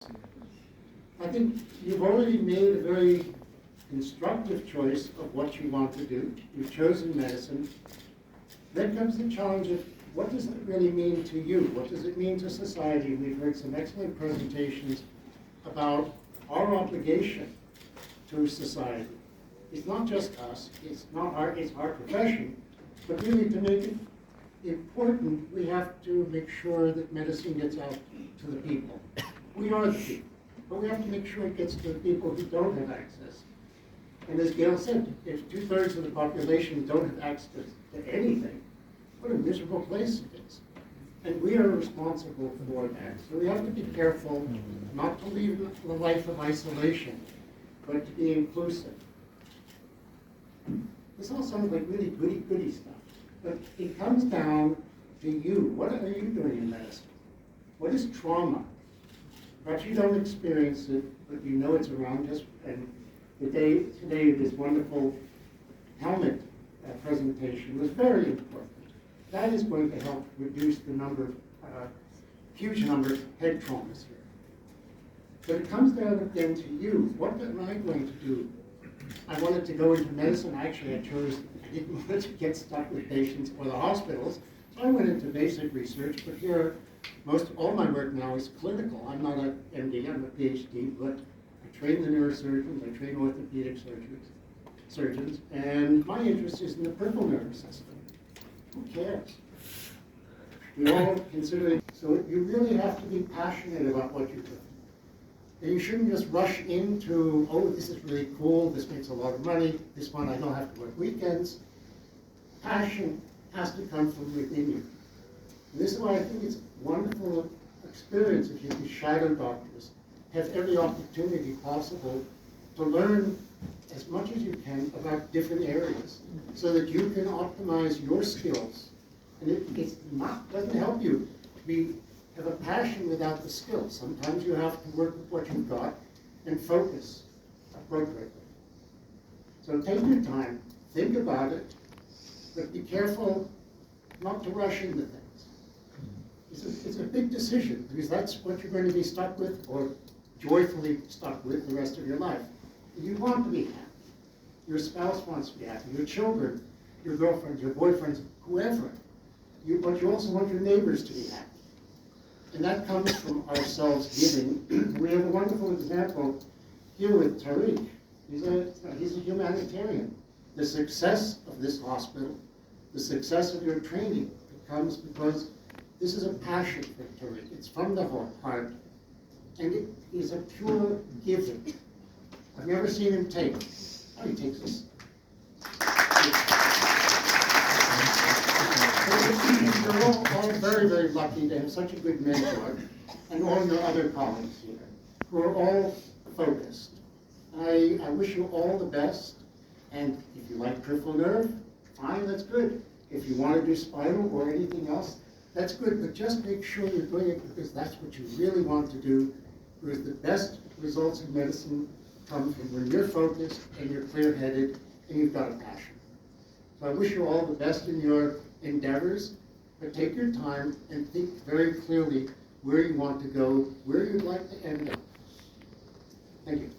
I think you've already made a very constructive choice of what you want to do. You've chosen medicine. Then comes the challenge of what does it really mean to you? What does it mean to society? We've heard some excellent presentations about our obligation to society. It's not just us, it's our profession, but really to make it important, we have to make sure that medicine gets out to the people. We are the people, but we have to make sure it gets to the people who don't have access. And as Gail said, if 2/3 of the population don't have access to anything, what a miserable place it is. And we are responsible for that. So we have to be careful not to leave the life of isolation, but to be inclusive. This all sounds like really goody stuff, but it comes down to you. What are you doing in medicine? What is trauma? Perhaps you don't experience it, but you know it's around us. And today, this wonderful helmet presentation was very important. That is going to help reduce the huge number of head traumas here. But it comes down again to you. What am I going to do? I wanted to go into medicine. Actually, I didn't want to get stuck with patients or the hospitals. So I went into basic research, but here, all my work now is clinical. I'm not an MD, I'm a PhD, but I train the neurosurgeons, I train orthopedic surgeons, and my interest is in the peripheral nervous system. Who cares? We all consider it. So you really have to be passionate about what you're doing. And you shouldn't just rush into, oh, this is really cool, this makes a lot of money, this one I don't have to work weekends. Passion has to come from within you. And this is why I think it's a wonderful experience if you can shadow doctors, have every opportunity possible to learn as much as you can about different areas so that you can optimize your skills. And it doesn't help you to have a passion without the skills. Sometimes you have to work with what you've got and focus appropriately. So take your time, think about it, but be careful not to rush into things. It's a big decision because that's what you're going to be stuck with or joyfully stuck with the rest of your life. You want to be happy. Your spouse wants to be happy. Your children, your girlfriends, your boyfriends, whoever. But you also want your neighbors to be happy. And that comes from ourselves giving. We have a wonderful example here with Tariq. He's a humanitarian. The success of this hospital, the success of your training, it comes because this is a passion for Tariq. It's from the heart. And it is a pure giving. I've never seen him take. Oh, he takes this. You're all very lucky to have such a good mentor, and all your other colleagues here, who are all focused. I wish you all the best, and if you like peripheral nerve, fine, that's good. If you want to do spinal or anything else, that's good, but just make sure you're doing it because that's what you really want to do, because the best results in medicine come from when you're focused and you're clear-headed and you've got a passion. So I wish you all the best in your endeavors, but take your time and think very clearly where you want to go, where you'd like to end up. Thank you.